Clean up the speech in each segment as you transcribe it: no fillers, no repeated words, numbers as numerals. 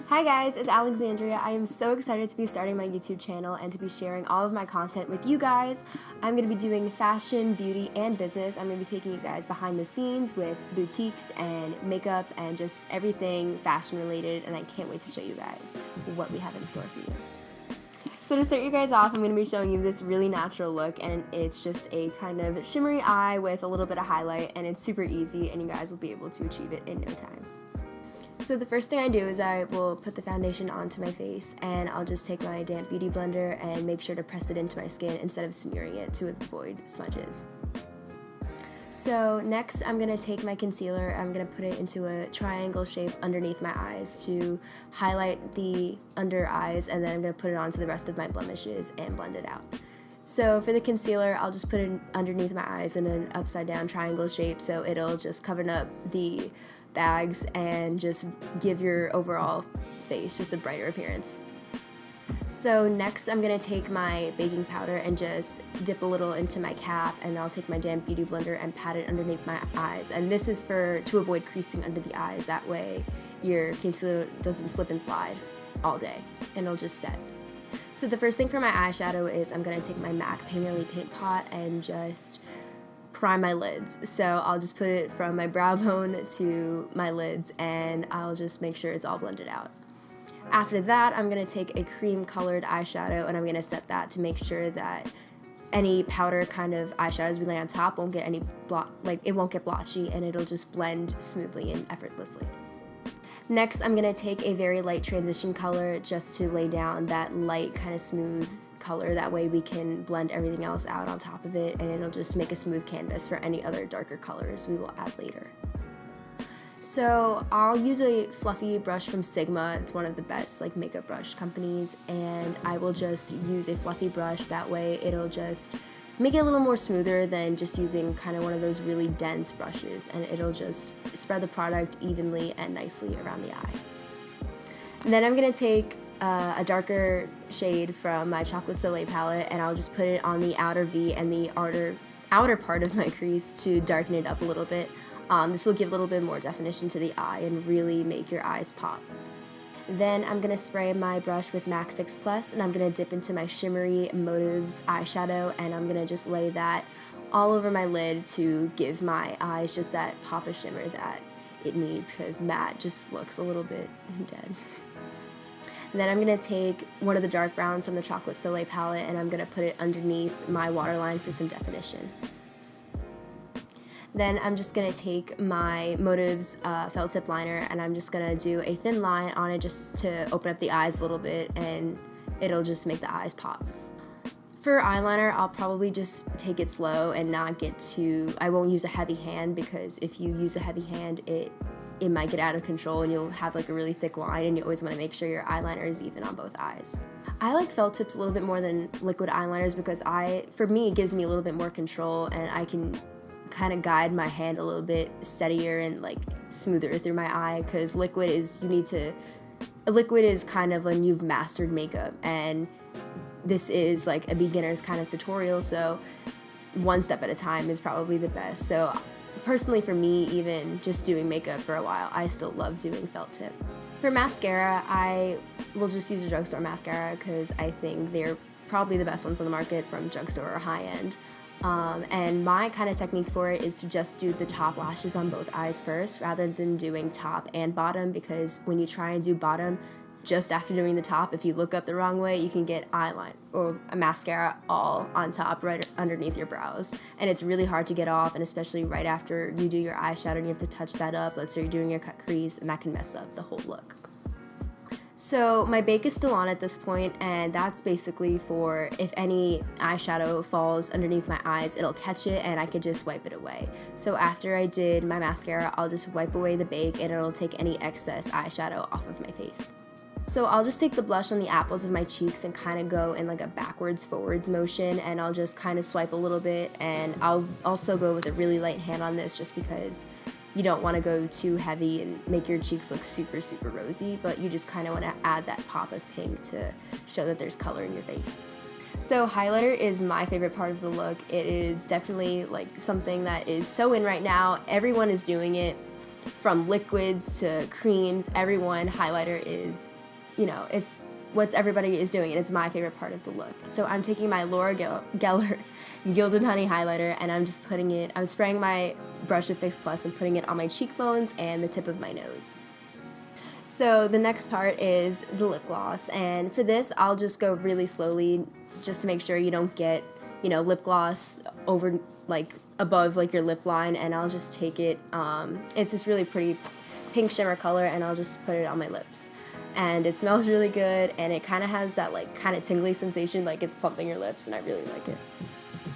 Hi guys, it's Alexandria. I am so excited to be starting my YouTube channel and to be sharing all of my content with you guys. I'm going to be doing fashion, beauty, and business. I'm going to be taking you guys behind the scenes with boutiques and makeup and just everything fashion related, and I can't wait to show you guys what we have in store for you. So to start you guys off, I'm going to be showing you this really natural look, and it's just a kind of shimmery eye with a little bit of highlight, and it's super easy and you guys will be able to achieve it in no time. So the first thing I do is I will put the foundation onto my face, and I'll just take my damp beauty blender and make sure to press it into my skin instead of smearing it to avoid smudges. So next I'm going to take my concealer, I'm going to put it into a triangle shape underneath my eyes to highlight the under eyes, and then I'm going to put it onto the rest of my blemishes and blend it out. So for the concealer, I'll just put it underneath my eyes in an upside down triangle shape so it'll just cover up the bags and just give your overall face just a brighter appearance. So next I'm going to take my baking powder and just dip a little into my cap, and I'll take my damp beauty blender and pat it underneath my eyes, and this is to avoid creasing under the eyes. That way your concealer doesn't slip and slide all day and it'll just set. So the first thing for my eyeshadow is I'm going to take my MAC Painterly paint pot and just prime my lids. So I'll just put it from my brow bone to my lids, and I'll just make sure it's all blended out. After that, I'm going to take a cream colored eyeshadow and I'm going to set that to make sure that any powder kind of eyeshadows we lay on top won't get any it won't get blotchy, and it'll just blend smoothly and effortlessly. Next, I'm going to take a very light transition color just to lay down that light kind of smooth color. That way we can blend everything else out on top of it, and it'll just make a smooth canvas for any other darker colors we will add later. So I'll use a fluffy brush from Sigma. It's one of the best makeup brush companies, and I will just use a fluffy brush. That way it'll just make it a little more smoother than just using kind of one of those really dense brushes, and it'll just spread the product evenly and nicely around the eye. And then I'm going to take a darker shade from my Chocolate Soleil palette, and I'll just put it on the outer V and the outer part of my crease to darken it up a little bit. This will give a little bit more definition to the eye and really make your eyes pop. Then I'm going to spray my brush with MAC Fix Plus, and I'm going to dip into my shimmery Motives eyeshadow, and I'm going to just lay that all over my lid to give my eyes just that pop of shimmer that it needs, because matte just looks a little bit dead. And then I'm going to take one of the dark browns from the Chocolate Soleil palette, and I'm going to put it underneath my waterline for some definition. Then I'm just going to take my Motives felt tip liner, and I'm just going to do a thin line on it just to open up the eyes a little bit, and it'll just make the eyes pop. For eyeliner, I'll probably just take it slow and not I won't use a heavy hand, because if you use a heavy hand, it might get out of control and you'll have a really thick line, and you always want to make sure your eyeliner is even on both eyes. I like felt tips a little bit more than liquid eyeliners because for me, it gives me a little bit more control, and I can kind of guide my hand a little bit steadier and smoother through my eye, because liquid is kind of when you've mastered makeup, and this is a beginner's kind of tutorial, so one step at a time is probably the best. So personally for me, even just doing makeup for a while, I still love doing felt tip. For mascara, I will just use a drugstore mascara because I think they're probably the best ones on the market from drugstore or high end. And my kind of technique for it is to just do the top lashes on both eyes first rather than doing top and bottom, because when you try and do bottom just after doing the top, if you look up the wrong way, you can get eyeliner or a mascara all on top right underneath your brows, and it's really hard to get off, and especially right after you do your eyeshadow and you have to touch that up. Let's say you're doing your cut crease, and that can mess up the whole look. So my bake is still on at this point, and that's basically for if any eyeshadow falls underneath my eyes, it'll catch it and I could just wipe it away. So after I did my mascara, I'll just wipe away the bake, and it'll take any excess eyeshadow off of my face. So I'll just take the blush on the apples of my cheeks and kind of go in a backwards forwards motion, and I'll just kind of swipe a little bit, and I'll also go with a really light hand on this just because you don't want to go too heavy and make your cheeks look super, super rosy, but you just kind of want to add that pop of pink to show that there's color in your face. So highlighter is my favorite part of the look. It is definitely something that is so in right now. Everyone is doing it. from liquids to creams, everyone, highlighter is, you know, it's what everybody is doing, and it's my favorite part of the look. So I'm taking my Laura Geller Gilded Honey highlighter, and I'm just putting it, I'm spraying my brush with Fix Plus and putting it on my cheekbones and the tip of my nose. So the next part is the lip gloss, and for this I'll just go really slowly just to make sure you don't get, you know, lip gloss over, like, above, like, your lip line, and I'll just take it, it's this really pretty pink shimmer color, and I'll just put it on my lips. And it smells really good, and it kind of has that, like, kind of tingly sensation, like it's plumping your lips, and I really like it.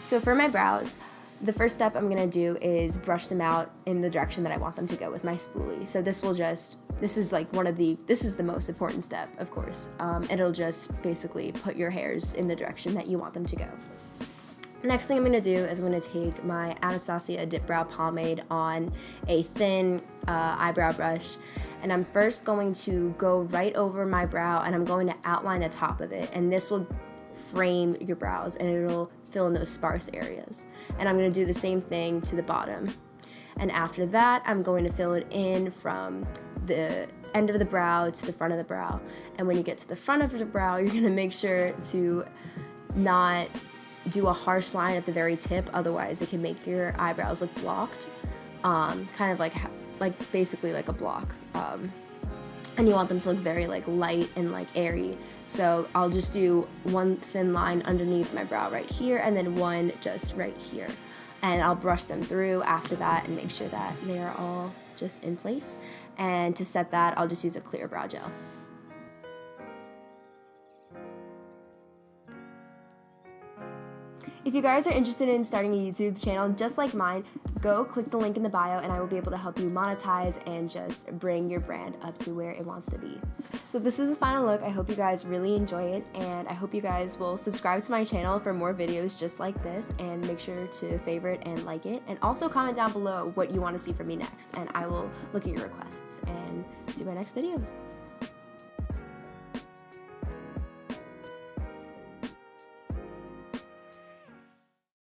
So for my brows, the first step I'm gonna do is brush them out in the direction that I want them to go with my spoolie. So this will just, this is the most important step, of course. It'll just basically put your hairs in the direction that you want them to go. Next thing I'm gonna do is I'm gonna take my Anastasia Dip Brow Pomade on a thin eyebrow brush, and I'm first going to go right over my brow, and I'm going to outline the top of it, and this will frame your brows, and it'll fill in those sparse areas. And I'm going to do the same thing to the bottom. And after that, I'm going to fill it in from the end of the brow to the front of the brow. And when you get to the front of the brow, you're going to make sure to not do a harsh line at the very tip, otherwise it can make your eyebrows look blocked, kind of like basically like a block. And you want them to look very, like, light and, like, airy. So I'll just do one thin line underneath my brow right here, and then one just right here. And I'll brush them through after that and make sure that they are all just in place. And to set that, I'll just use a clear brow gel. If you guys are interested in starting a YouTube channel just like mine, go click the link in the bio and I will be able to help you monetize and just bring your brand up to where it wants to be. So this is the final look. I hope you guys really enjoy it, and I hope you guys will subscribe to my channel for more videos just like this, and make sure to favorite and like it, and also comment down below what you want to see from me next, and I will look at your requests and do my next videos.